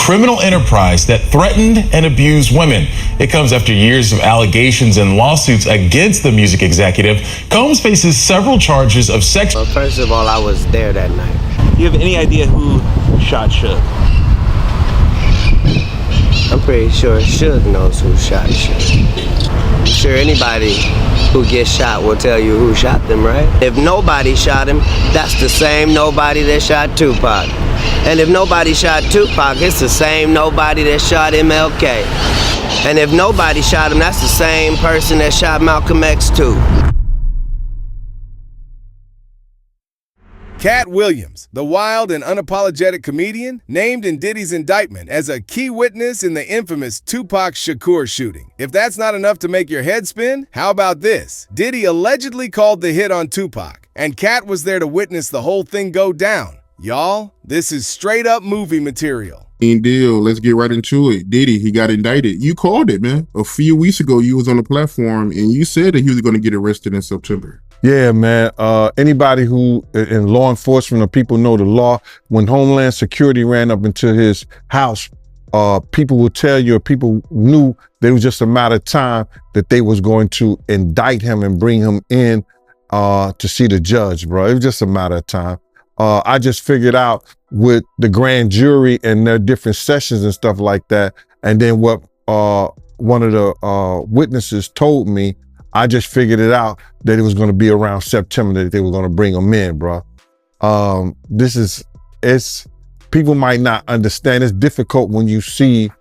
criminal enterprise that threatened and abused women. It comes after years of allegations and lawsuits against the music executive. Combs faces several charges of sex. Well, first of all, I was there that night. Do you have any idea who shot Suge? I'm pretty sure Suge knows who shot Suge. I'm sure anybody who gets shot will tell you who shot them, right? If nobody shot him, that's the same nobody that shot Tupac. And if nobody shot Tupac, it's the same nobody that shot MLK. And if nobody shot him, that's the same person that shot Malcolm X too. Katt Williams, the wild and unapologetic comedian, named in Diddy's indictment as a key witness in the infamous Tupac Shakur shooting. If that's not enough to make your head spin, how about this? Diddy allegedly called the hit on Tupac, and Katt was there to witness the whole thing go down. Y'all, this is straight up movie material. Deal. Let's get right into it. Diddy, he got indicted. You called it, man. A few weeks ago, you was on the platform and you said that he was going to get arrested in September. Yeah, man. Anybody who in law enforcement or people know the law, when Homeland Security ran up into his house, people will tell you, or people knew that it was just a matter of time that they was going to indict him and bring him in to see the judge, bro. It was just a matter of time. I just figured out with the grand jury and their different sessions and stuff like that. And then what one of the witnesses told me, I just figured it out that it was going to be around September that they were going to bring him in, bro. People might not understand. It's difficult when you see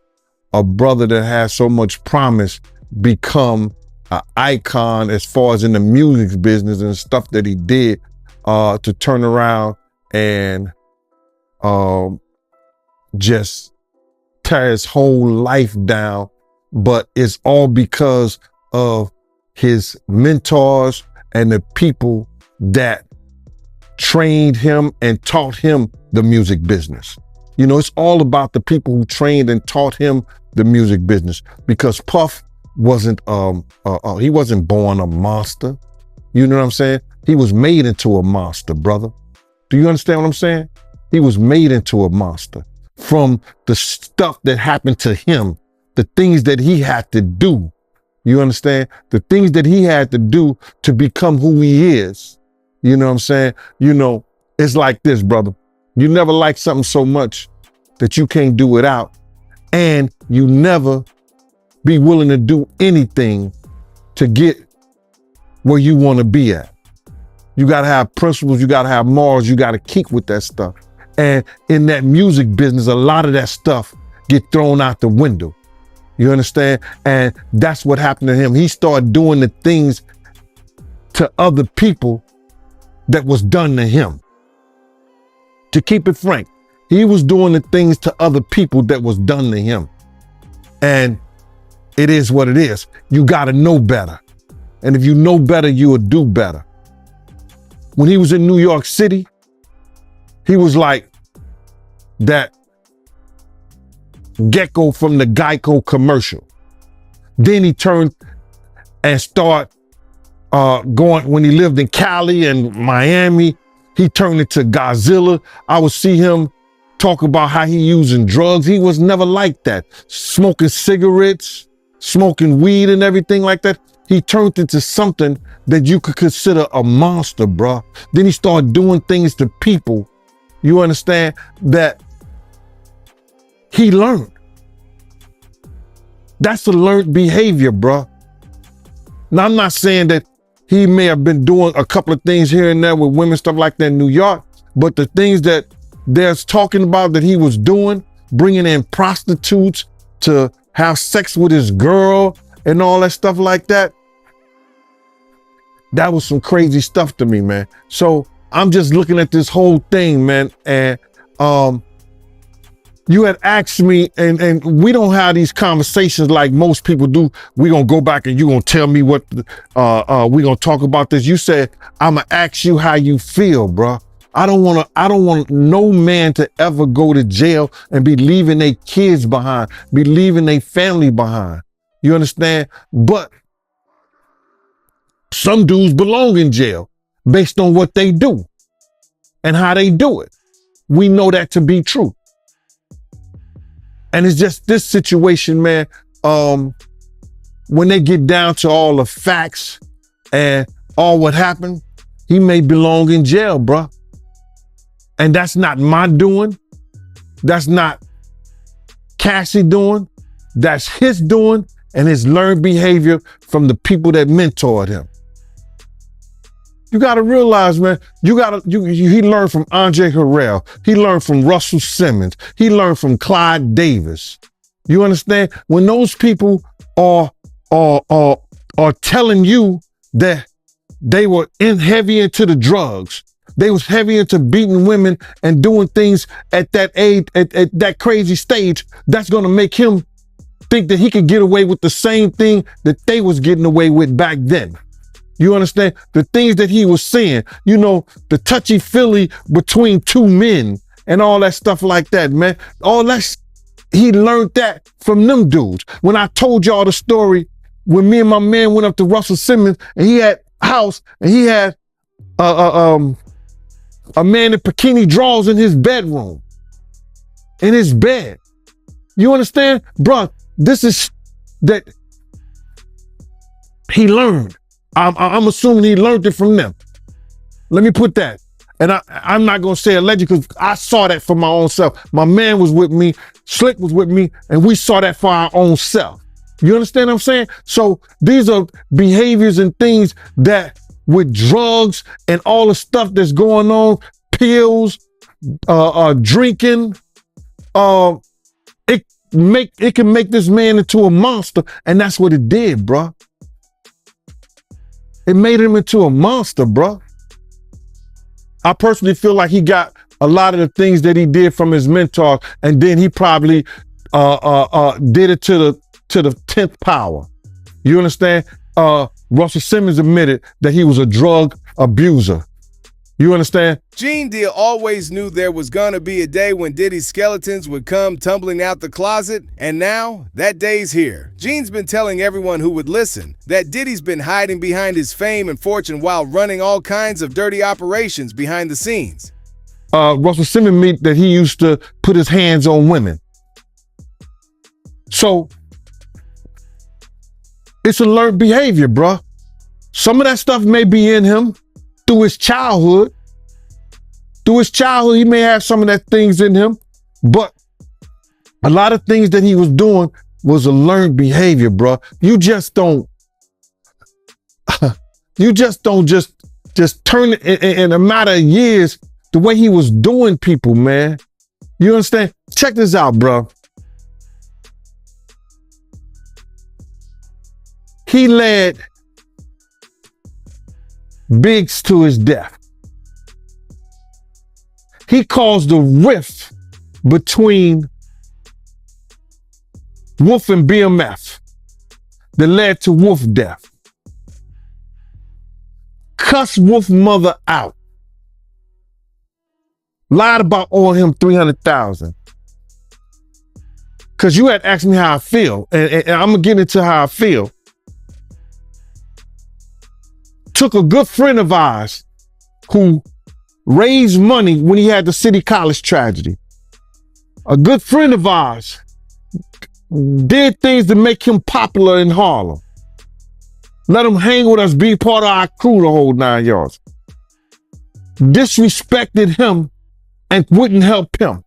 a brother that has so much promise become an icon as far as in the music business and stuff that he did, to turn around and just tear his whole life down. But it's all because of his mentors and the people that trained him and taught him the music business. You know, it's all about the people who trained and taught him the music business, because Puff wasn't, he wasn't born a monster. You know what I'm saying? He was made into a monster, brother. Do you understand what I'm saying? He was made into a monster from the stuff that happened to him, the things that he had to do. You understand? The things that he had to do to become who he is. You know what I'm saying? You know, it's like this, brother. You never like something so much that you can't do without, and you never be willing to do anything to get where you want to be at. You got to have principles. You got to have morals. You got to keep with that stuff. And in that music business, a lot of that stuff get thrown out the window. You understand? And that's what happened to him. He started doing the things to other people that was done to him. To keep it frank, he was doing the things to other people that was done to him. And it is what it is. You got to know better. And if you know better, you will do better. When he was in New York City, he was like that Gecko from the Geico commercial. Then he turned and started going, when he lived in Cali and Miami, he turned into Godzilla. I would see him talk about how he using drugs. He was never like that. Smoking cigarettes, smoking weed and everything like that. He turned into something that you could consider a monster, bruh. Then he started doing things to people, you understand, that he learned. That's a learned behavior, bruh. Now, I'm not saying that he may have been doing a couple of things here and there with women, stuff like that in New York, but the things that there's talking about that he was doing, bringing in prostitutes to have sex with his girl and all that stuff like that, that was some crazy stuff to me, man. So I'm just looking at this whole thing, man, and you had asked me, and we don't have these conversations like most people do. We're gonna go back and you're gonna tell me what, we're gonna talk about this. You said, I'm gonna ask you how you feel, bro. I don't want no man to ever go to jail and be leaving their kids behind, be leaving their family behind. You understand? But some dudes belong in jail based on what they do and how they do it. We know that to be true. And it's just this situation, man. When they get down to all the facts and all what happened, he may belong in jail, bruh. And that's not my doing. That's not Cassie doing. That's his doing and his learned behavior from the people that mentored him. You got to realize, man, he learned from Andre Harrell. He learned from Russell Simmons. He learned from Clyde Davis. You understand? When those people are telling you that they were heavy into the drugs, they was heavy into beating women and doing things at that age, at that crazy stage, that's going to make him think that he could get away with the same thing that they was getting away with back then. You understand? The things that he was saying, you know, the touchy-feely between two men and all that stuff like that, man. All that, he learned that from them dudes. When I told y'all the story, when me and my man went up to Russell Simmons and he had a house and he had a man in bikini drawers in his bedroom, in his bed. You understand? Bruh, this is that he learned. I'm assuming he learned it from them. Let me put that. And I'm not going to say alleged because I saw that for my own self. My man was with me, Slick was with me, and we saw that for our own self. You understand what I'm saying? So these are behaviors and things that with drugs and all the stuff that's going on, pills, drinking, it can make this man into a monster. And that's what it did, bruh. It made him into a monster, bruh. I personally feel like he got a lot of the things that he did from his mentor, and then he probably did it to the 10th power. You understand? Russell Simmons admitted that he was a drug abuser. You understand? Gene Deal always knew there was gonna be a day when Diddy's skeletons would come tumbling out the closet, and now that day's here. Gene's been telling everyone who would listen that Diddy's been hiding behind his fame and fortune while running all kinds of dirty operations behind the scenes. Russell Simmons admitted that he used to put his hands on women. So it's a learned behavior, bruh. Some of that stuff may be in him through his childhood. Through his childhood, he may have some of that things in him, but a lot of things that he was doing was a learned behavior, bruh. You just don't just turn it in a matter of years the way he was doing people, man. You understand? Check this out, bruh. He led Biggs to his death. He caused a rift between Wolf and BMF that led to Wolf death. Cussed Wolf mother out. Lied about owing him $300,000. Cause you had asked me how I feel, and I'm gonna get into how I feel. Took a good friend of ours who raised money when he had the City College tragedy. A good friend of ours did things to make him popular in Harlem. Let him hang with us, be part of our crew the whole 9 yards. Disrespected him and wouldn't help him.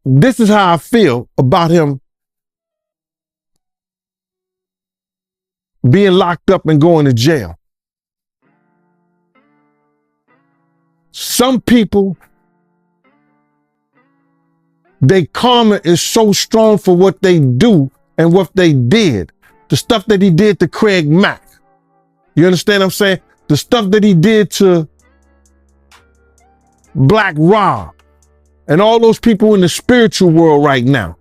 This is how I feel about him being locked up and going to jail. Some people, their karma is so strong for what they do and what they did. The stuff that he did to Craig Mack. You understand what I'm saying? The stuff that he did to Black Rob and all those people in the spiritual world right now.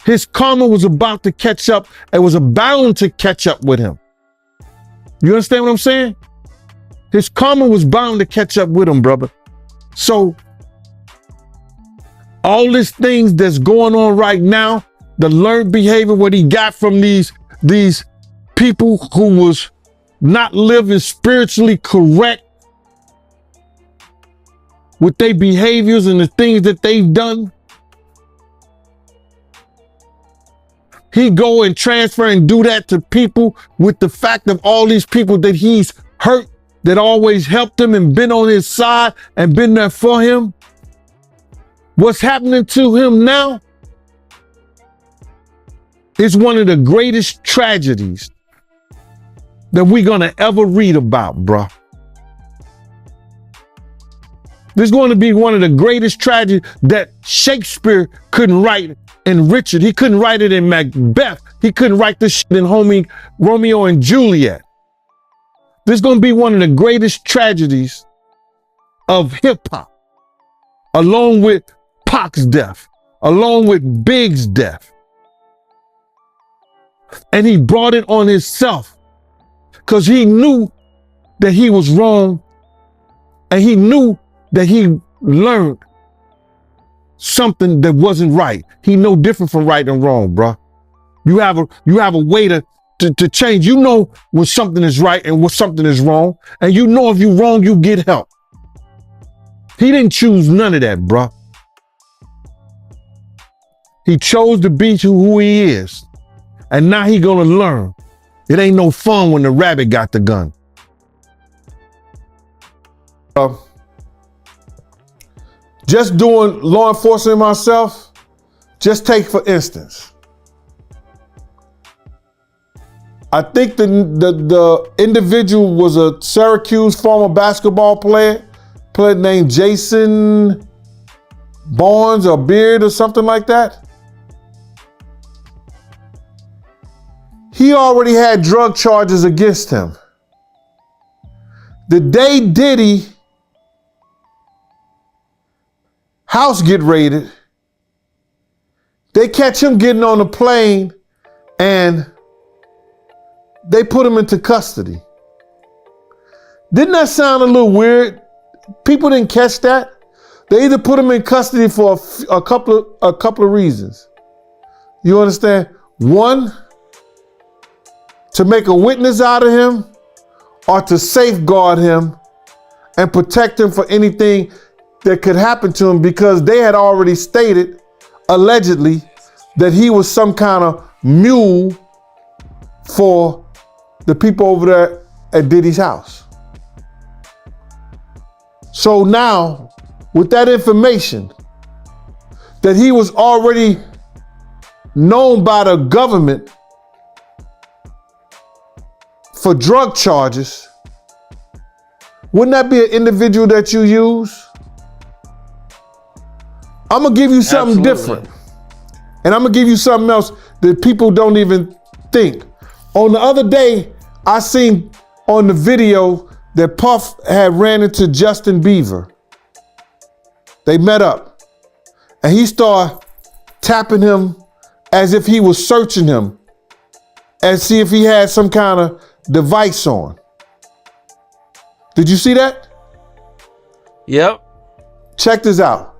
His karma was about to catch up. It was bound to catch up with him. You understand what I'm saying? His karma was bound to catch up with him, brother. So all these things that's going on right now, the learned behavior, what he got from these people who was not living spiritually correct, with their behaviors and the things that they've done. He go and transfer and do that to people with the fact of all these people that he's hurt, that always helped him and been on his side and been there for him. What's happening to him now is one of the greatest tragedies that we're gonna ever read about, bruh. This is going to be one of the greatest tragedies that Shakespeare couldn't write in Richard. He couldn't write it in Macbeth. He couldn't write this shit in Romeo and Juliet. This is going to be one of the greatest tragedies of hip hop, along with Pac's death, along with Big's death. And he brought it on himself because he knew that he was wrong, and he knew that he learned something that wasn't right. He know different from right and wrong, bruh. You have a way to change. You know when something is right and when something is wrong, and you know if you're wrong, you get help. He didn't choose none of that, bruh. He chose to be who he is, and now he gonna learn. It ain't no fun when the rabbit got the gun. Just doing law enforcement myself, just take for instance. I think the individual was a Syracuse former basketball player named Jason Barnes or Beard or something like that. He already had drug charges against him. The day Diddy house get raided, they catch him getting on a plane and they put him into custody. Didn't that sound a little weird? People didn't catch that. They either put him in custody for a couple of reasons. You understand? One, to make a witness out of him, or to safeguard him and protect him for anything that could happen to him, because they had already stated, allegedly, that he was some kind of mule for the people over there at Diddy's house. So now, with that information, that he was already known by the government for drug charges, wouldn't that be an individual that you use? I'm gonna give you something different. And I'm gonna give you something else that people don't even think. On the other day, I seen on the video that Puff had ran into Justin Bieber. They met up and he started tapping him as if he was searching him and see if he had some kind of device on. Did you see that? Yep. Check this out.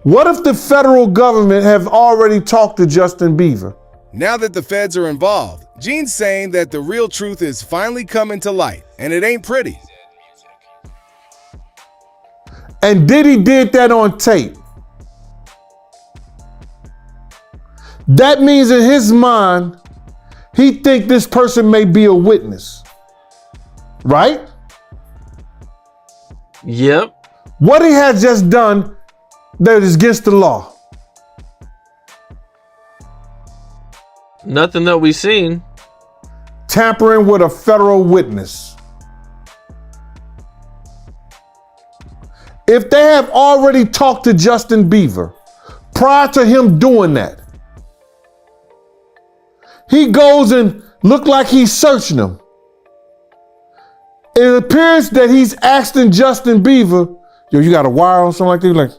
What if the federal government have already talked to Justin Bieber? Now that the feds are involved, Gene's saying that the real truth is finally coming to light, and it ain't pretty. And Diddy did that on tape. That means in his mind, he think this person may be a witness. Right? Yep. What he has just done that is against the law. Nothing that we've seen. Tampering with a federal witness. If they have already talked to Justin Bieber prior to him doing that, he goes and look like he's searching him. It appears that he's asking Justin Bieber, yo, you got a wire or something like that? Like,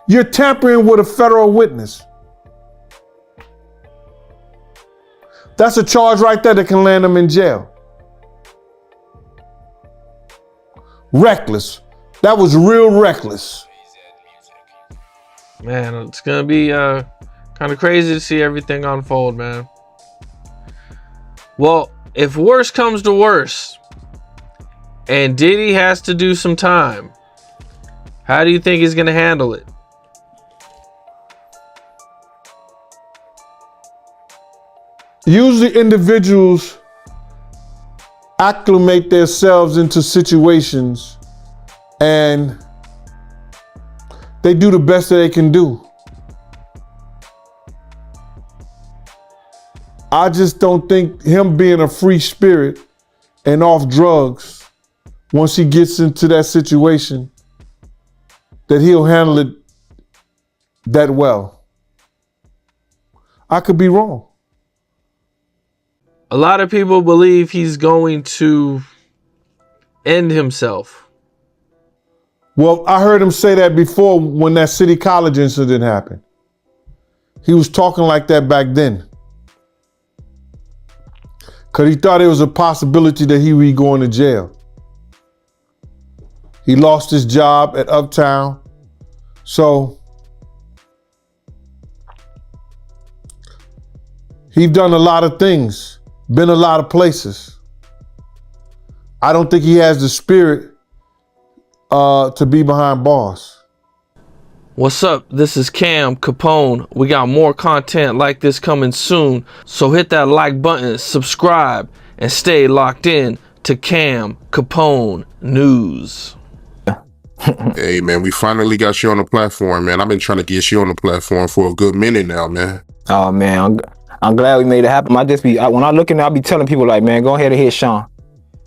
you're tampering with a federal witness. That's a charge right there that can land him in jail. Reckless. That was real reckless. Man, it's gonna be kind of crazy to see everything unfold, man. Well, if worse comes to worse, And Diddy has to do some time. How do you think he's going to handle it? Usually individuals acclimate themselves into situations and they do the best that they can do. I just don't think him being a free spirit and off drugs, once he gets into that situation, that he'll handle it that well. I could be wrong. A lot of people believe he's going to end himself. Well, I heard him say that before when that City College incident happened. He was talking like that back then. Because he thought it was a possibility that he would be going to jail. He lost his job at Uptown. So he's done a lot of things, been a lot of places. I don't think he has the spirit to be behind bars. What's up? This is Cam Capone. We got more content like this coming soon. So hit that like button, subscribe, and stay locked in to Cam Capone News. Hey man, we finally got you on the platform, man. I've been trying to get you on the platform for a good minute now, man. Oh man, I'm glad we made it happen. When I look in there, I be telling people like, man, go ahead and hit Sean.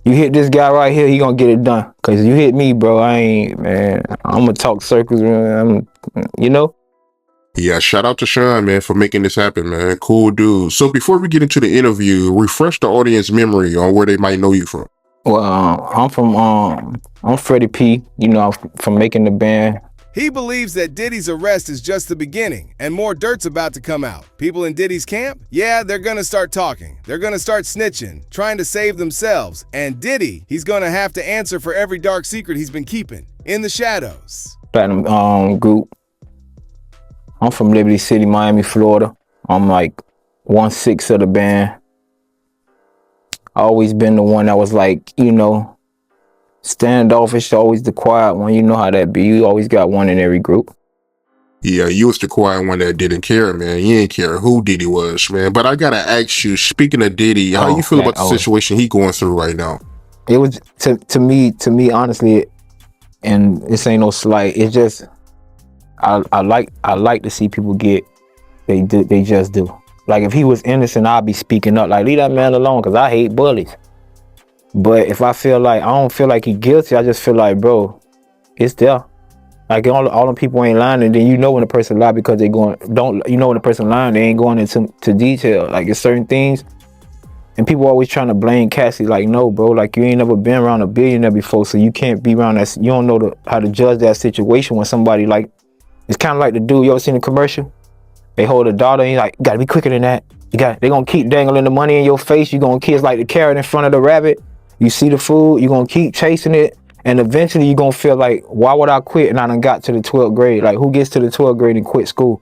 You hit this guy right here, he gonna get it done. Cause you hit me, bro, I'm gonna talk circles, you know? Yeah, shout out to Sean, man, for making this happen, man. Cool dude. So before we get into the interview, refresh the audience memory on where they might know you from. Well, I'm Freddie P, you know, from making the band. He believes that Diddy's arrest is just the beginning and more dirt's about to come out. People in Diddy's camp, yeah, they're gonna start talking. They're gonna start snitching, trying to save themselves. And Diddy, he's gonna have to answer for every dark secret he's been keeping in the shadows. Platinum group. I'm from Liberty City, Miami, Florida. I'm like 1/6 of the band. I always been the one that was like, you know, standoffish, always the quiet one. You know how that be. You always got one in every group. Yeah, you was the quiet one that didn't care, man. You didn't care who Diddy was, man. But I gotta ask you, speaking of Diddy, how you feel about the situation he going through right now? It was to me, honestly, and this ain't no slight. It's just I like to see people get they just do. Like if he was innocent, I'd be speaking up. Like leave that man alone, cause I hate bullies. But if I don't feel like he guilty, I just feel like, bro, it's there. Like all them people ain't lying, and then you know when a person lie because they when a person lying, they ain't going into detail. Like it's certain things, and people always trying to blame Cassie. Like no, bro, like you ain't never been around a billionaire before, so you can't be around that. You don't know how to judge that situation when somebody like it's kind of like the dude you ever seen the commercial. They hold a daughter and you like, you gotta be quicker than that. They gonna keep dangling the money in your face. You gonna kiss like the carrot in front of the rabbit. You see the food, you gonna keep chasing it. And eventually you gonna feel like, why would I quit? And I done got to the 12th grade. Like who gets to the 12th grade and quit school?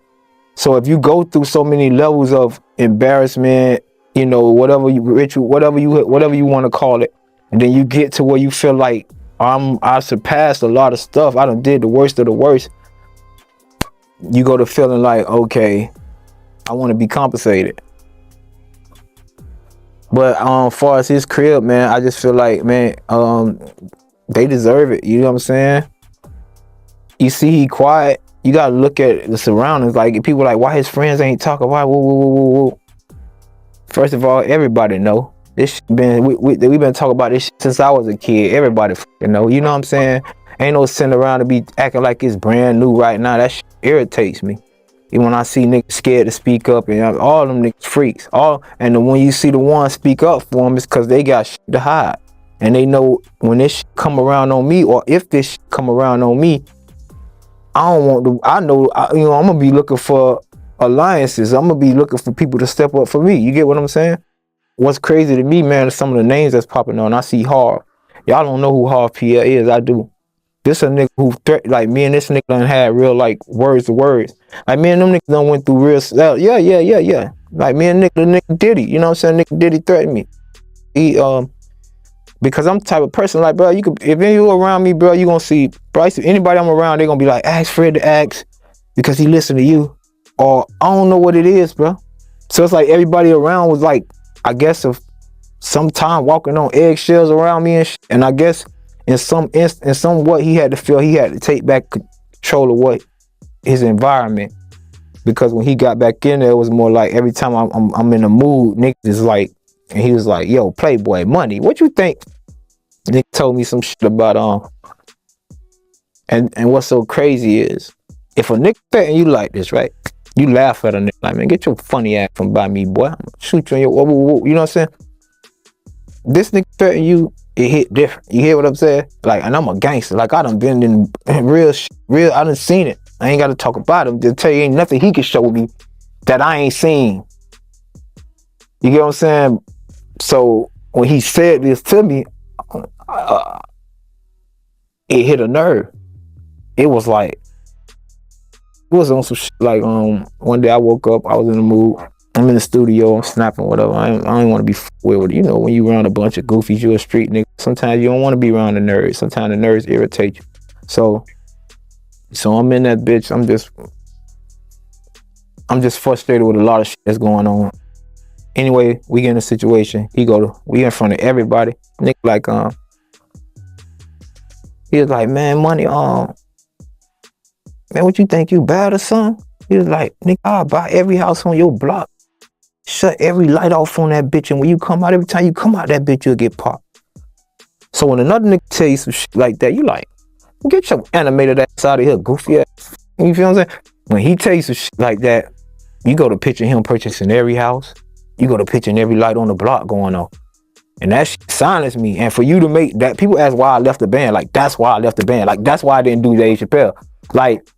So if you go through so many levels of embarrassment, you know, whatever you want to call it. And then you get to where you feel like I surpassed a lot of stuff. I done did the worst of the worst. You go to feeling like, okay, I want to be compensated. But as far as his crib, man, I just feel like, man, they deserve it. You know what I'm saying? You see he quiet. You got to look at the surroundings. Like people like, why his friends ain't talking? Why? Whoa. First of all, everybody know. This we've been talking about this since I was a kid. Everybody know. You know what I'm saying? Ain't no sitting around to be acting like it's brand new right now. That irritates me. Even when I see niggas scared to speak up, and all them niggas freaks. And when you see the ones speak up for them, it's because they got shit to hide. And they know when this shit come around on me, or if this shit come around on me, I'm gonna be looking for alliances. I'm gonna be looking for people to step up for me. You get what I'm saying? What's crazy to me, man, is some of the names that's popping on. I see Harv. Y'all don't know who Harv Pierre is. I do. This a nigga who like me and this nigga done had real like words to words. Like me and them niggas done went through real Like me and the nigga Diddy, you know what I'm saying? Nigga Diddy threatened me. He Because I'm the type of person like, bro, you could, if you around me, bro, you gonna see, bro, anybody I'm around, they gonna be like, ask Fred to ask because he listen to you. Or I don't know what it is, bro. So it's like everybody around was like, I guess of some time walking on eggshells around me and I guess in somewhat he had to feel he had to take back control of what his environment. Because when he got back in there, it was more like every time I'm in a mood, niggas is like, and he was like, yo, Playboy money, what you think? Nick told me some shit about and what's so crazy is if a nigga threaten you like this, right? You laugh at a nigga like, man, get your funny ass from by me, boy. I'm gonna shoot you on your you know what I'm saying? This nigga threaten you, it hit different. You hear what I'm saying? Like, and I'm a gangster. Like I done been in real, I done seen it. I ain't gotta talk about him. Just tell you ain't nothing he can show me that I ain't seen. You get what I'm saying? So when he said this to me, it hit a nerve. It was like, it was on some shit like one day I woke up, I was in the mood. I'm in the studio, I'm snapping, whatever. I don't want to be with it. You know, when you around a bunch of goofies, you a street nigga. Sometimes you don't want to be around the nerds. Sometimes the nerds irritate you. So I'm in that bitch. I'm just frustrated with a lot of shit that's going on. Anyway, we get in a situation. We in front of everybody. Nigga like he was like, man, money, man, what you think, you bad or something? He was like, nigga, I'll buy every house on your block. Shut every light off on that bitch, and when you come out, every time you come out that bitch, you'll get popped. So when another nigga tell you some shit like that, you like, get your animated ass out of here, goofy ass. You feel what I'm saying? When he tell you some shit like that, you go to picture him purchasing every house. You go to picturing every light on the block going on. And that shit silenced me. And for you to make that, people ask why I left the band. Like, that's why I left the band. Like, that's why I didn't do Dave Chappelle. Like,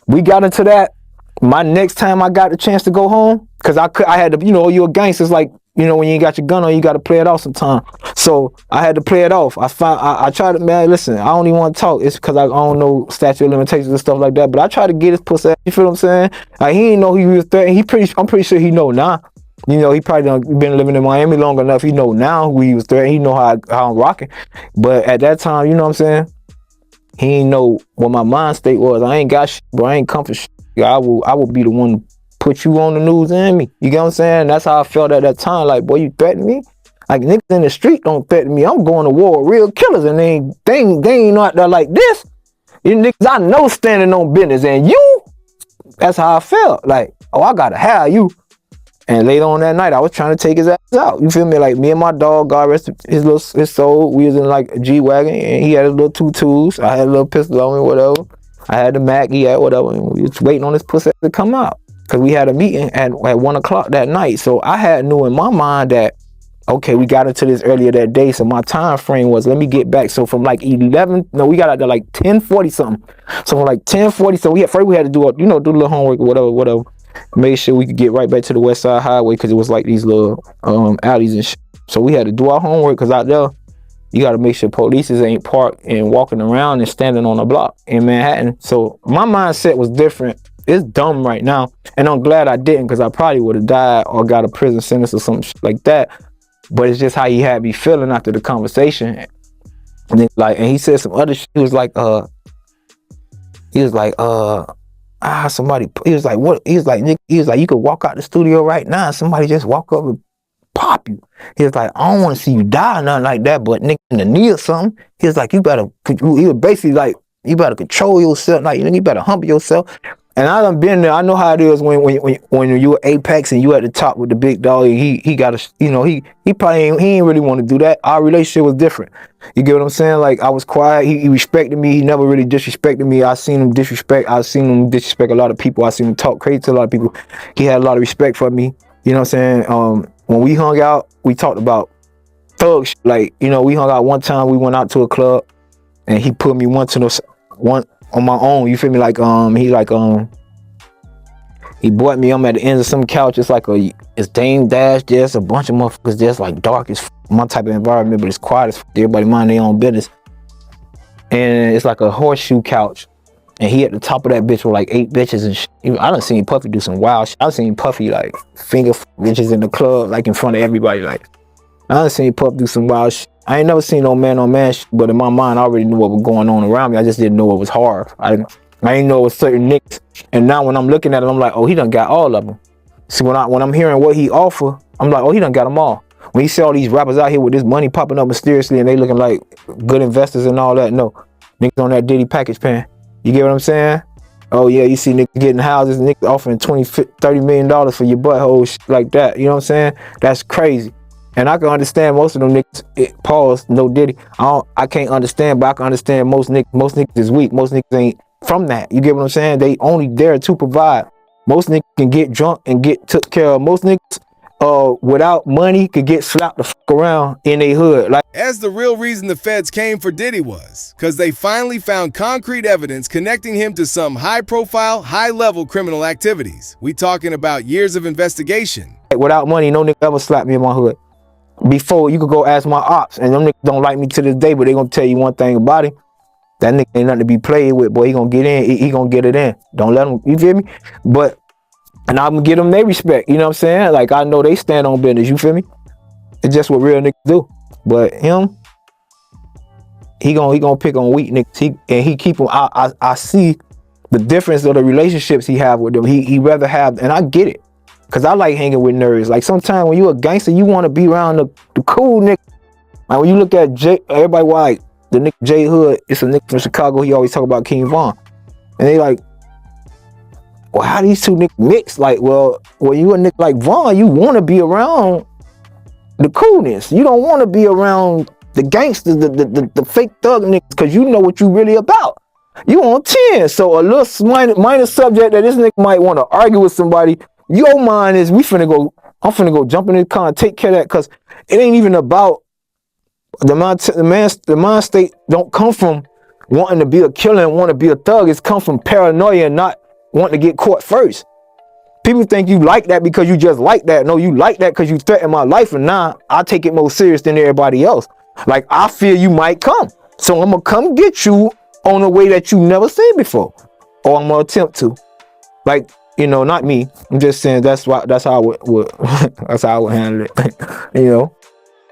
we got into that. My next time I got the chance to go home, because I had to, you know, you're a gangster. It's like, you know, when you ain't got your gun on, you got to play it off sometime. So I had to play it off. I tried to, man, listen, I don't even want to talk. It's because I don't know statute of limitations and stuff like that. But I tried to get his pussy. You feel what I'm saying? Like, he didn't know he was threatened. I'm pretty sure he know now. You know, he probably done been living in Miami long enough. He know now who he was threatening. He know how I'm rocking. But at that time, you know what I'm saying? He ain't know what my mind state was. I ain't got shit, bro. I ain't come for shit. I will be the one to put you on the news and me. You get what I'm saying? That's how I felt at that time. Like, boy, you threaten me? Like, niggas in the street don't threaten me. I'm going to war with real killers, and they ain't out there like this. You niggas I know standing on business, and you, that's how I felt. Like, oh, I gotta have you. And later on that night, I was trying to take his ass out. You feel me? Like, me and my dog, God rest his soul, we was in like a G-Wagon, and he had his little 2.2s. I had a little pistol on me, whatever. I had the Mac, he had whatever. And we was waiting on this pussy to come out. Because we had a meeting at 1 o'clock that night. So I knew in my mind that, okay, we got into this earlier that day. So my time frame was, let me get back. So from like 11, no, we got out there like 10:40 something. So from like 10:40, so we had to do a little homework or whatever. Made sure we could get right back to the West Side Highway because it was like these little alleys and shit. So we had to do our homework because out there, you got to make sure police ain't parked and walking around and standing on the block in Manhattan. So my mindset was different. It's dumb right now. And I'm glad I didn't because I probably would have died or got a prison sentence or something like that. But it's just how he had me feeling after the conversation. And then, like, and he said some other shit. He was like, somebody, he was like, what? He was like, you could walk out the studio right now and somebody just walk up and pop you. He was like, I don't want to see you die or nothing like that, but nigga in the knee or something. He was like, he was basically like, you better control yourself. Like, you better humble yourself. And I done been there. I know how it is when you at Apex and you at the top with the big dog. He got to, he probably ain't really want to do that. Our relationship was different. You get what I'm saying? Like, I was quiet. He respected me. He never really disrespected me. I seen him disrespect a lot of people. I seen him talk crazy to a lot of people. He had a lot of respect for me. You know what I'm saying? When we hung out, we talked about thug shit. Like, we hung out one time. We went out to a club and he put me one on my own, you feel me? Like, he bought me. I'm at the end of some couch. It's like it's Dame Dash. There's a bunch of motherfuckers. There's like dark as my type of environment, but it's quiet as everybody mind their own business. And it's like a horseshoe couch. And he at the top of that bitch with like 8 bitches and shit. I done seen Puffy do some wild shit. I seen Puffy like finger bitches in the club, like in front of everybody. Like, I done seen Puff do some wild shit. I ain't never seen no man on man shit, but in my mind, I already knew what was going on around me. I just didn't know it was hard. I didn't know it was certain niggas. And now when I'm looking at it, I'm like, oh, he done got all of them. See, when I'm hearing what he offer, I'm like, oh, he done got them all. When you see all these rappers out here with this money popping up mysteriously and they looking like good investors and all that, no. Niggas on that Diddy package pan. You get what I'm saying? Oh yeah, you see niggas getting houses, niggas offering $20-30 million for your butthole, shit like that. You know what I'm saying? That's crazy. And I can understand most of them niggas, pause, no Diddy. I can't understand, but I can understand most niggas. Most niggas is weak. Most niggas ain't from that. You get what I'm saying? They only there to provide. Most niggas can get drunk and get took care of. Most niggas without money could get slapped the fuck around in their hood. Like, as the real reason the feds came for Diddy was because they finally found concrete evidence connecting him to some high-profile, high-level criminal activities. We talking about years of investigation. without money, no nigga ever slapped me in my hood. Before, you could go ask my ops, and them niggas don't like me to this day, but they gonna tell you one thing about him. That nigga ain't nothing to be played with, boy. He gonna get in, he gonna get it in. Don't let him, you feel me? But, and I'm gonna give them their respect, you know what I'm saying? Like, I know they stand on business, you feel me? It's just what real niggas do. But him, he gonna pick on weak niggas. He keep them, I see the difference of the relationships he have with them. He rather have, and I get it. Cause I like hanging with nerds. Like sometimes when you a gangster, you wanna be around the cool niggas. Like when you look at Jay, everybody like, the nigga J Hood, it's a nigga from Chicago, he always talk about King Von. And they like, well, how these two niggas mix? Like, well, when you a nigga like Von, you wanna be around the coolness. You don't wanna be around the gangsters, the fake thug niggas, cause you know what you really about. You on 10. So a little minor subject that this nigga might wanna argue with somebody, your mind is, I'm finna go jump in the car and take care of that, cause it ain't even about the mind state don't come from wanting to be a killer and want to be a thug. It's come from paranoia and not wanting to get caught first. People think you like that because you just like that. No, you like that because you threaten my life, and now I take it more serious than everybody else. Like, I fear you might come, so I'm gonna come get you on a way that you never seen before, or I'm gonna attempt to. Like, you know, not me. I'm just saying that's how I would that's how I would handle it. You know.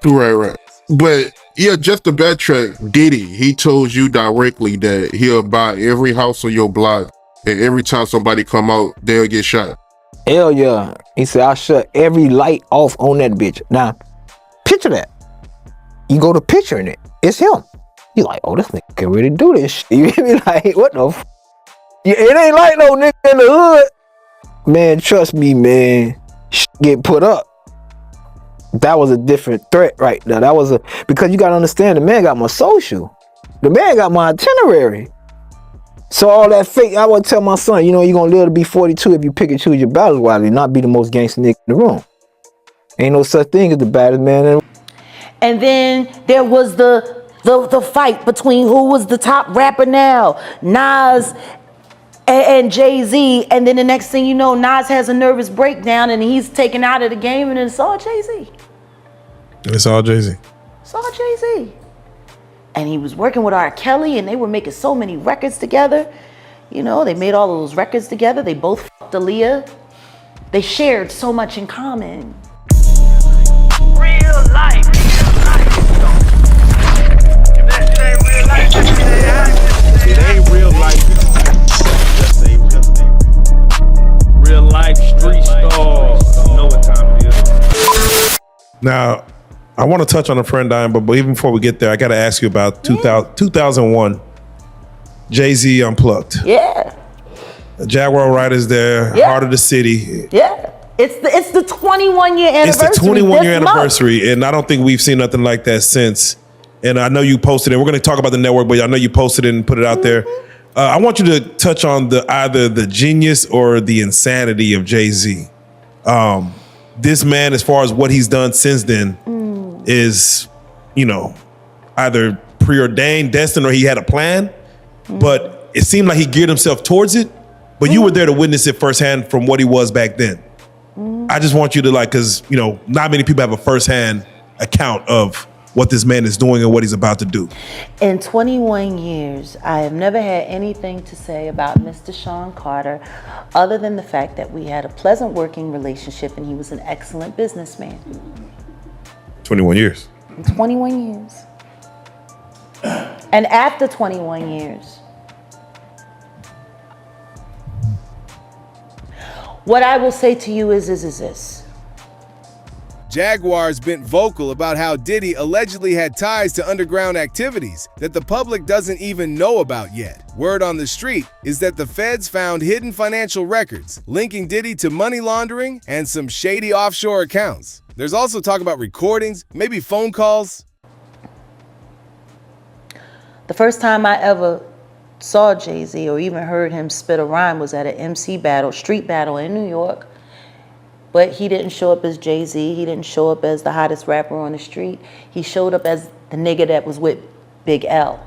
Right. But yeah, just to backtrack, Diddy, he told you directly that he'll buy every house on your block, and every time somebody come out, they'll get shot. Hell yeah. He said, I shut every light off on that bitch. Now, picture that. You go to picturing it. It's him. You like, oh, this nigga can really do this shit. You hear me? Like, what the f? Yeah, it ain't like no nigga in the hood. Man, trust me, man. Get put up. That was a different threat right there. That was because you gotta understand, the man got my social. The man got my itinerary. So all that fake, I would tell my son, you know, you're gonna live to be 42 if you pick and choose your battles wisely, not be the most gangster nigga in the room. Ain't no such thing as the baddest man in the room. And then there was the fight between who was the top rapper now, Nas and Jay-Z, and then the next thing you know, Nas has a nervous breakdown and he's taken out of the game, and it's all Jay-Z. It's all Jay-Z. It's all Jay-Z. And he was working with R. Kelly, and they were making so many records together. You know, they made all of those records together. They both fucked Aaliyah. They shared so much in common. Real life. If that shit ain't real life, it ain't real life. Real life street stars. You know what time it is. Now, I want to touch on a friend dying, but even before we get there, I got to ask you about 2001, Jay-Z Unplugged. Yeah. The Jaguar Riders there, Yeah. Heart of the City. Yeah. It's the 21-year anniversary. It's the 21-year anniversary, month. and I don't think we've seen nothing like that since. And I know you posted it. We're going to talk about the network, but I know you posted it and put it out there. I want you to touch on either the genius or the insanity of Jay-Z. This man, as far as what he's done since then, is, you know, either preordained, destined, or he had a plan. But it seemed like he geared himself towards it. But you were there to witness it firsthand from what he was back then. I just want you to, like, because, you know, not many people have a firsthand account of what this man is doing and what he's about to do. In 21 years, I have never had anything to say about Mr. Sean Carter other than the fact that we had a pleasant working relationship and he was an excellent businessman. 21 years. 21 years. And after 21 years, what I will say to you is this. Jaguar's been vocal about how Diddy allegedly had ties to underground activities that the public doesn't even know about yet. Word on the street is that the feds found hidden financial records linking Diddy to money laundering and some shady offshore accounts. There's also talk about recordings, maybe phone calls. The first time I ever saw Jay-Z or even heard him spit a rhyme was at an MC battle, street battle in New York. But he didn't show up as Jay-Z. He didn't show up as the hottest rapper on the street. He showed up as the nigga that was with Big L.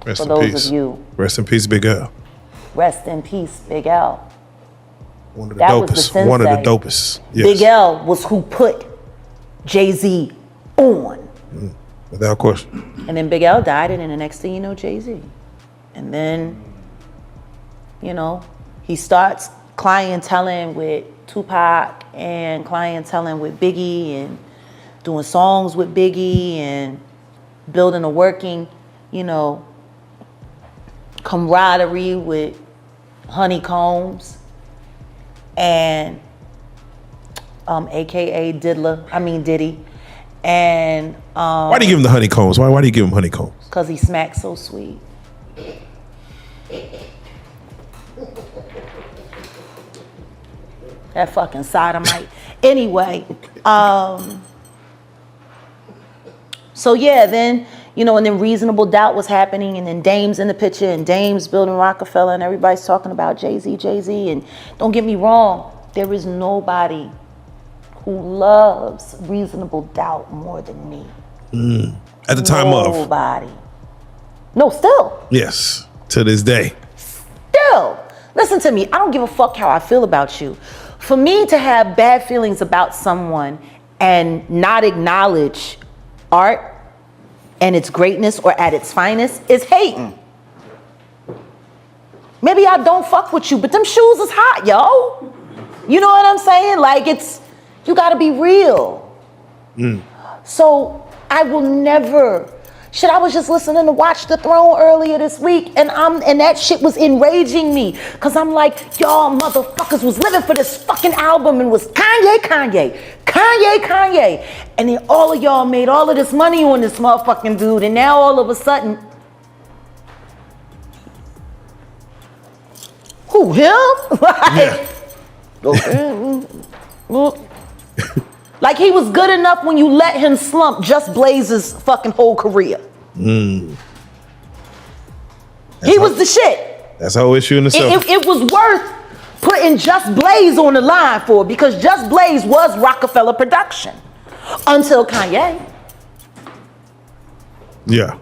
Rest For in those peace. of you. Rest in peace, Big L. Rest in peace, Big L. One of the That was the dopest. sensei. One of the dopest. Yes. Big L was who put Jay-Z on. Without question. And then Big L died, and then the next thing you know, Jay-Z. And then, you know, he starts clienteling with Tupac and clienteling with Biggie and doing songs with Biggie and building a working, you know, camaraderie with Honeycombs and AKA Diddy. And Why do you give him the honeycombs? Why do you give him honeycombs? because he smacks so sweet. That fucking sodomite. Anyway, so yeah, then, you know, and then Reasonable Doubt was happening, and then Dame's in the picture, and Dame's building Rockefeller, and everybody's talking about Jay-Z. And don't get me wrong, there is nobody who loves Reasonable Doubt more than me. At the time of. Nobody. No, still. Yes. To this day. Still. Listen to me. I don't give a fuck how I feel about you. For me to have bad feelings about someone and not acknowledge art and its greatness or at its finest is hating. Maybe I don't fuck with you, but them shoes is hot, yo. You know what I'm saying? Like, you gotta be real. So I will never. Shit, I was just listening to Watch the Throne earlier this week, and that shit was enraging me, cause I'm like, y'all motherfuckers was living for this fucking album and was Kanye, and then all of y'all made all of this money on this motherfucking dude, and now all of a sudden, who, him? Like, like he was good enough when you let him slump Just Blaze's fucking whole career. He was the shit. That's the whole issue in itself. It was worth putting Just Blaze on the line for, because Just Blaze was Rockefeller production until Kanye. Yeah.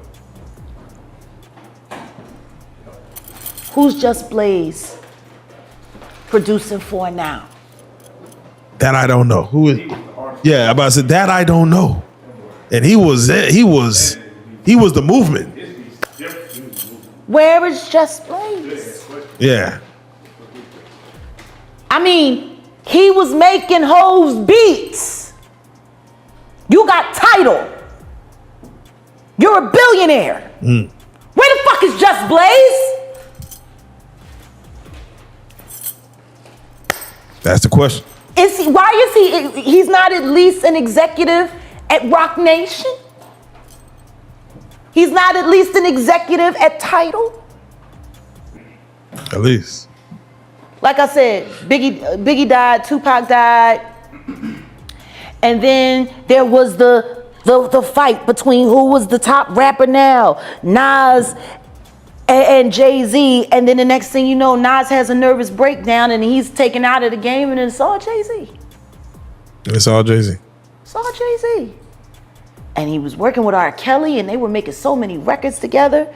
Who's Just Blaze producing for now? That I don't know. Who is? Yeah, I'm about to say that I don't know. And he was the movement. Where is Just Blaze? Yeah. I mean, he was making Hov's beats. You got Tidal. You're a billionaire. Where the fuck is Just Blaze? That's the question. Why is he's not at least an executive at Rock Nation? He's not at least an executive at Tidal? At least. Like I said, Biggie died, Tupac died, and then there was the fight between who was the top rapper now, Nas and Jay-Z, and then the next thing you know, Nas has a nervous breakdown and he's taken out of the game, and it's all Jay-Z. It's all Jay-Z. It's all Jay-Z. And he was working with R. Kelly, and they were making so many records together.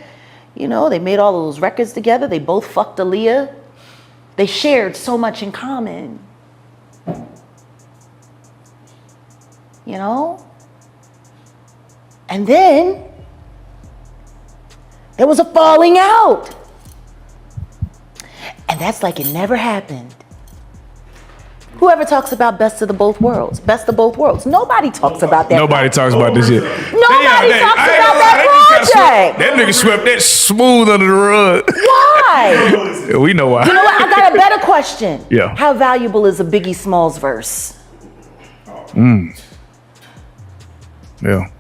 You know, they made all of those records together. They both fucked Aaliyah. They shared so much in common. You know? And then there was a falling out. And that's like it never happened. Whoever talks about best of the both worlds, best of both worlds. Nobody talks about that. Nobody talks about this yet. Nobody talks about that project. That nigga swept that smooth under the rug. Why? Yeah, we know why. You know what? I got a better question. Yeah. How valuable is a Biggie Smalls verse? Yeah.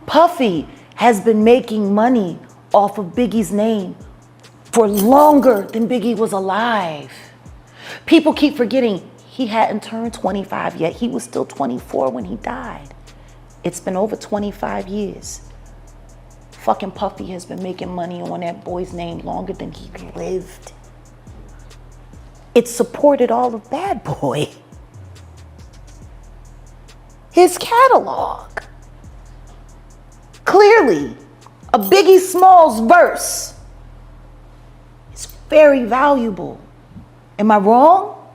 Puffy has been making money off of Biggie's name for longer than Biggie was alive. People keep forgetting he hadn't turned 25 yet. He was still 24 when he died. It's been over 25 years. Fucking Puffy has been making money on that boy's name longer than he lived. It supported all of Bad Boy. His catalog. Clearly, a Biggie Smalls verse is very valuable. Am I wrong?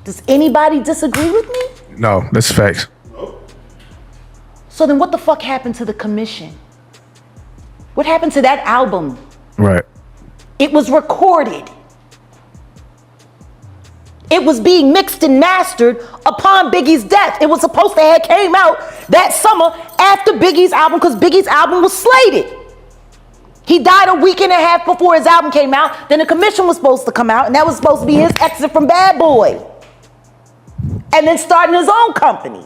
Does anybody disagree with me? No, that's facts. So then what the fuck happened to the commission? What happened to that album? Right. It was recorded. It was being mixed and mastered upon Biggie's death. It was supposed to have came out that summer after Biggie's album because Biggie's album was slated. He died a week and a half before his album came out. Then the commission was supposed to come out, and that was supposed to be his exit from Bad Boy. And then starting his own company.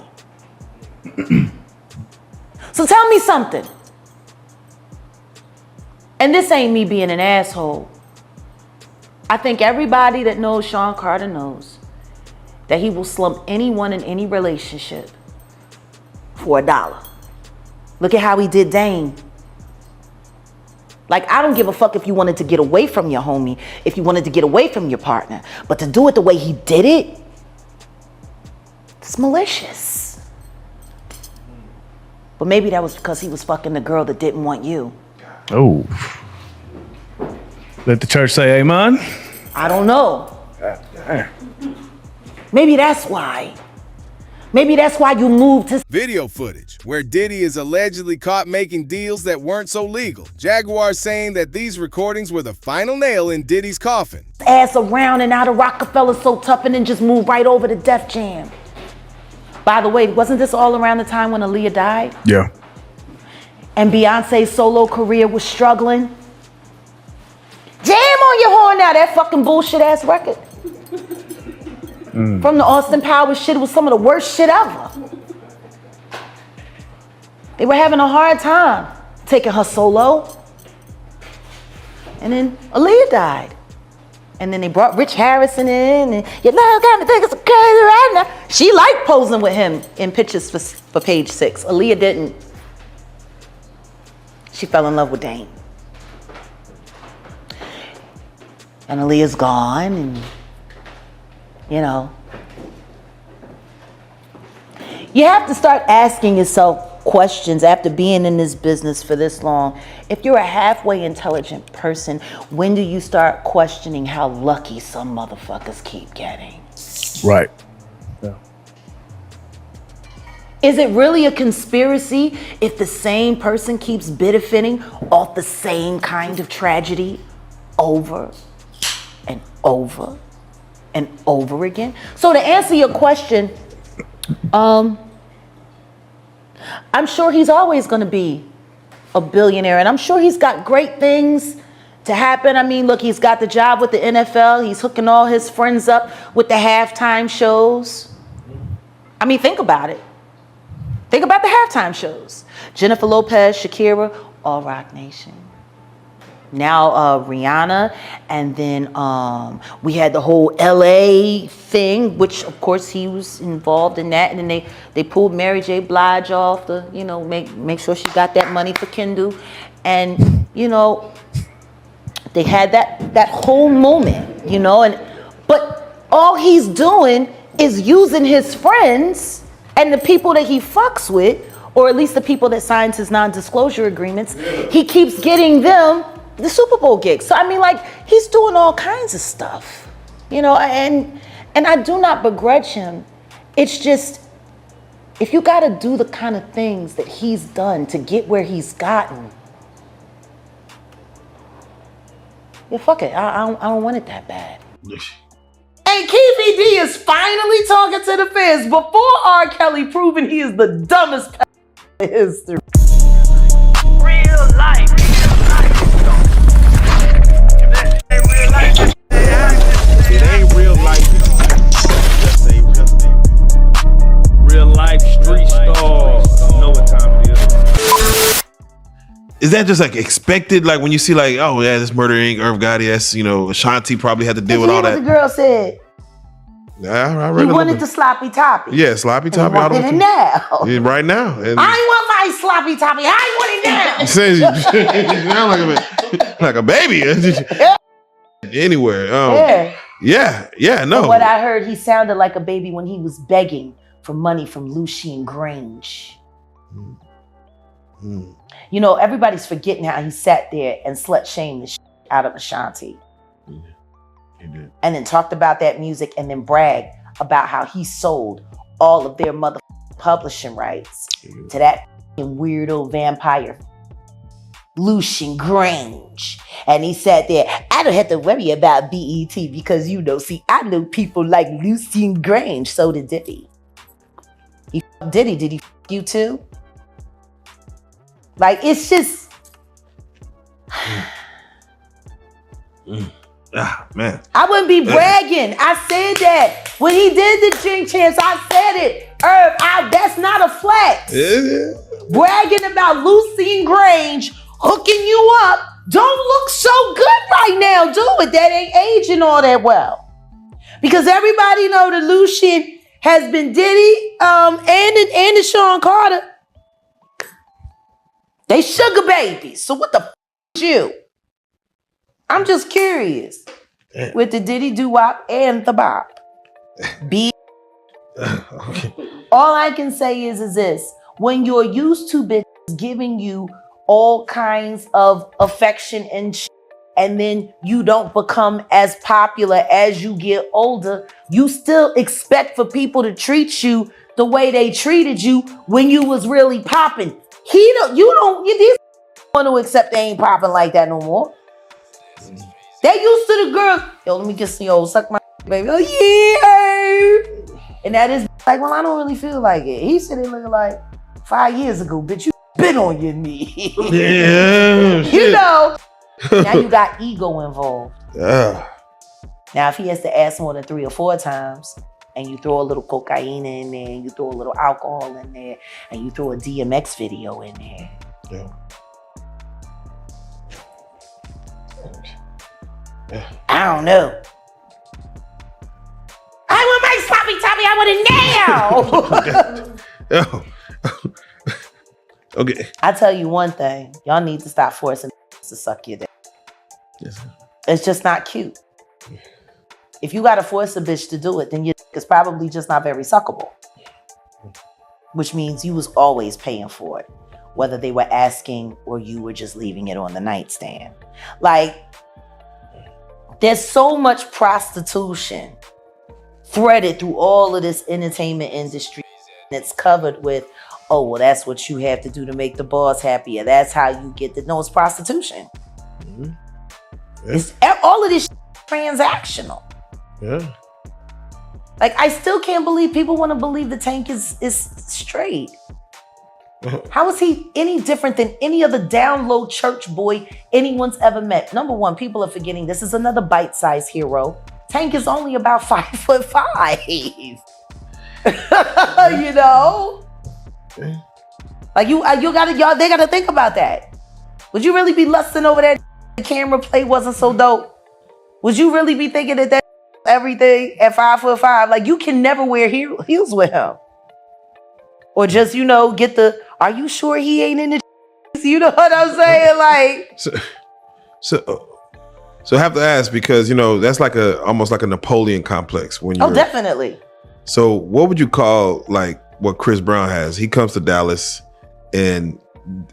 So tell me something. And this ain't me being an asshole. I think everybody that knows Sean Carter knows that he will slump anyone in any relationship for $1. Look at how he did Dame. Like, I don't give a fuck if you wanted to get away from your homie, if you wanted to get away from your partner, but to do it the way he did it, it's malicious. But maybe that was because he was fucking the girl that didn't want you. Oh. Let the church say amen. I don't know. Maybe that's why. Maybe that's why you moved to Video footage where Diddy is allegedly caught making deals that weren't so legal. Jaguar saying that these recordings were the final nail in Diddy's coffin. ass around and out of Rockefeller so tough and then just move right over to Def Jam. By the way, wasn't this all around the time when Aaliyah died? Yeah. And Beyonce's solo career was struggling? Jam on your horn now, that fucking bullshit ass record. From the Austin Powers shit, it was some of the worst shit ever. They were having a hard time taking her solo. And then Aaliyah died. And then they brought Rich Harrison in, and your love got me thinking so crazy right now. She liked posing with him in pictures for Page 6. Aaliyah didn't. She fell in love with Dame. And Aaliyah's gone, and you know. You have to start asking yourself questions after being in this business for this long. If you're a halfway intelligent person, when do you start questioning how lucky some motherfuckers keep getting? Right. Yeah. Is it really a conspiracy if the same person keeps benefiting off the same kind of tragedy over and over and over again? So to answer your question, I'm sure he's always going to be a billionaire, and I'm sure he's got great things to happen. I mean, look, he's got the job with the NFL. He's hooking all his friends up with the halftime shows. I mean, think about it. Think about the halftime shows. Jennifer Lopez, Shakira, all Rock Nation. Now Rihanna, and then we had the whole LA thing, which of course he was involved in that, and then they pulled Mary J. Blige off to, you know, make sure she got that money for Kendall, and you know, they had that whole moment, you know, but all he's doing is using his friends and the people that he fucks with, or at least the people that signs his non-disclosure agreements. He keeps getting them the Super Bowl gigs. So I mean, like, he's doing all kinds of stuff, you know, and I do not begrudge him. It's just, if you got to do the kind of things that he's done to get where he's gotten, yeah, fuck it. I don't want it that bad. And And Keefy D is finally talking to the fans before R. Kelly proving he is the dumbest in history. Real life. It ain't real life. Real life street stars. Know what time it Is that just like expected? Like when you see like, oh yeah, this Murder Inc., Irv Gotti, that's, you know, Ashanti probably had to deal with all What the that. girl said. Yeah, I He read wanted the sloppy toppy. Yeah, sloppy And toppy. he wanted it now. Yeah, right now. And I ain't want my sloppy toppy. I want it now. you sound like a baby. Anywhere. No. From what I heard, he sounded like a baby when he was begging for money from Lucian Grange. You know, everybody's forgetting how he sat there and slut shamed the shit out of Ashanti. And then talked about that music and then bragged about how he sold all of their mother publishing rights to that weirdo vampire Lucian Grange. And he sat there, I don't have to worry about BET because, you know, see, I know people like Lucian Grange. So did Diddy. He Diddy. Did he you too? Like, it's just... Man. I wouldn't be bragging. I said that. When he did the Ching Chance, I said it. Irv, that's not a flex. Bragging about Lucian Grange hooking you up don't look so good right now, do it. That ain't aging all that well. Because everybody know that Lucian has been Diddy and the Sean Carter. They sugar babies. So what the f is you? I'm just curious. With the Diddy doo-wop and the bop. All I can say is this. When you're used to bitches giving you all kinds of affection and shit, and then you don't become as popular as you get older, you still expect for people to treat you the way they treated you when you was really popping. These want to accept they ain't popping like that no more. They used to the girls. Yo, let me get some, suck my baby. Oh yeah. And that is like, well, I don't really feel like it. He said it looking like 5 years ago, bitch, you been on your knee. Yeah. You know. Now you got ego involved. Yeah. Now if he has to ask more than 3 or 4 times, and you throw a little cocaine in there, and you throw a little alcohol in there, and you throw a DMX video in there. Yeah. I don't know. I want my sloppy toppy. I want it now. Okay. I tell you one thing. Y'all need to stop forcing to suck your dick. Yes. It's just not cute. If you gotta force a bitch to do it, then your dick is probably just not very suckable. Which means you was always paying for it, whether they were asking or you were just leaving it on the nightstand. Like, there's so much prostitution threaded through all of this entertainment industry. And it's covered with, oh, well, that's what you have to do to make the boss happier. That's how you get the... No, it's prostitution. Mm-hmm. Yeah. It's, all of this transactional. Yeah. Like, I still can't believe people want to believe the Tank is straight. How is he any different than any other down low church boy anyone's ever met? Number one, people are forgetting this is another bite-sized hero. Tank is only about 5'5". You know? Like they gotta think about that. Would you really be lusting over that the camera play wasn't so dope? Would you really be thinking that everything at 5'5"? Like, you can never wear heels with him. Or just, get the, are you sure he ain't in the you know what I'm saying? Like, so I have to ask, because that's like almost like a Napoleon complex when you. Oh, definitely. So what would you call like what Chris Brown has? He comes to Dallas and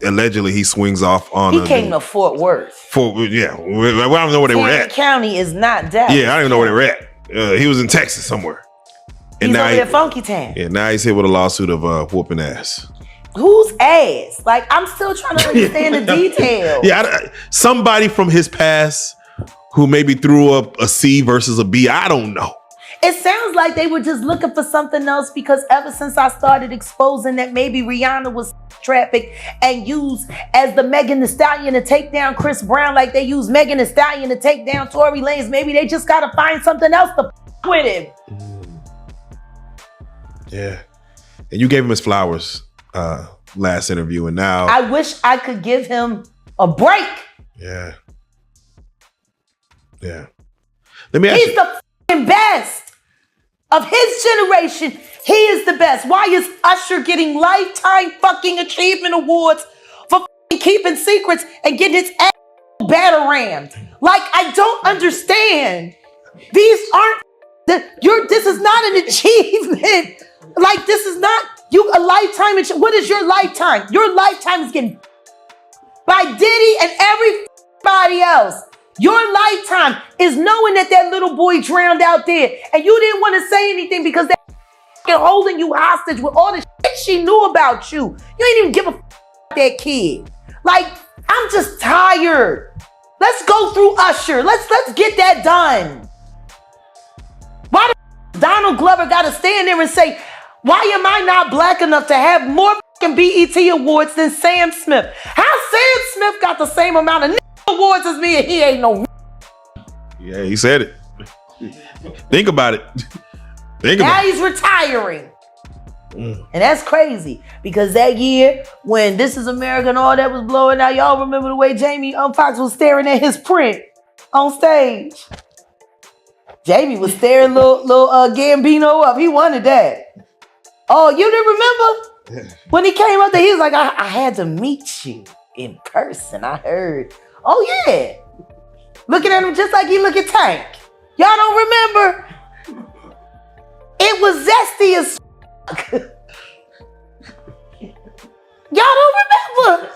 allegedly he swings off on. He came to Fort Worth. Well, I don't know where they were at. County is not Dallas. Yeah, I don't even know where they were at. He was in Texas somewhere. And he's now over there Funky Town. Yeah, now he's hit with a lawsuit of whooping ass. Whose ass? Like, I'm still trying to understand the details. Yeah, somebody from his past who maybe threw up a C versus a B. I don't know. It sounds like they were just looking for something else because ever since I started exposing that maybe Rihanna was trafficked and used as the Megan Thee Stallion to take down Chris Brown like they used Megan Thee Stallion to take down Tory Lanez, maybe they just got to find something else to with him. Yeah. And you gave him his flowers last interview, and now I wish I could give him a break. Yeah. Yeah. Let me ask He's you. the fucking best of his generation. He is the best. Why is Usher getting lifetime fucking achievement awards for fucking keeping secrets and getting his ass batter rammed? Like, I don't understand. These aren't this is not an achievement. Like, this is not a lifetime. What is your lifetime? Your lifetime is getting by Diddy and everybody else. Your lifetime is knowing that little boy drowned out there and you didn't want to say anything because they're holding you hostage with all the shit she knew about you. You ain't even give a about that kid. Like, I'm just tired. Let's go through Usher. Let's get that done. Why the Donald Glover got to stand there and say, why am I not black enough to have more fucking BET awards than Sam Smith? How Sam Smith got the same amount of awards as me and he ain't no. Yeah, he said it. Think about it. Now he's retiring. And that's crazy because that year when This Is America and all that was blowing out, y'all remember the way Jamie Foxx was staring at his print on stage? Jamie was staring little Gambino up. He wanted that. Oh, you didn't remember? When he came up there, he was like, I had to meet you in person. I heard. Oh, yeah. Looking at him just like he look at Tank. Y'all don't remember? It was zesty as fuck. Y'all don't remember?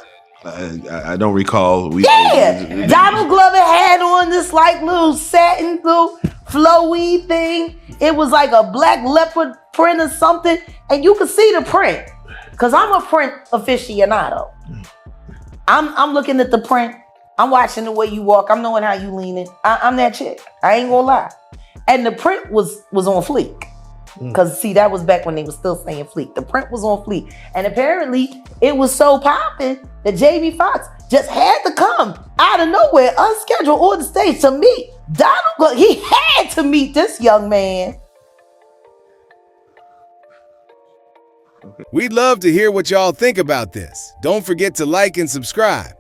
I don't recall. Yeah. Donald Glover had on this like little satin, little flowy thing. It was like a black leopard print or something. And you could see the print. Because I'm a print aficionado. I'm looking at the print. I'm watching the way you walk. I'm knowing how you leaning. I'm that chick. I ain't gonna lie. And the print was on fleek. Because, see, that was back when they were still saying fleek. The print was on fleek. And apparently, it was so popping that Jamie Foxx just had to come out of nowhere, unscheduled, on the stage to meet Donald Glover. He had to meet this young man. We'd love to hear what y'all think about this. Don't forget to like and subscribe.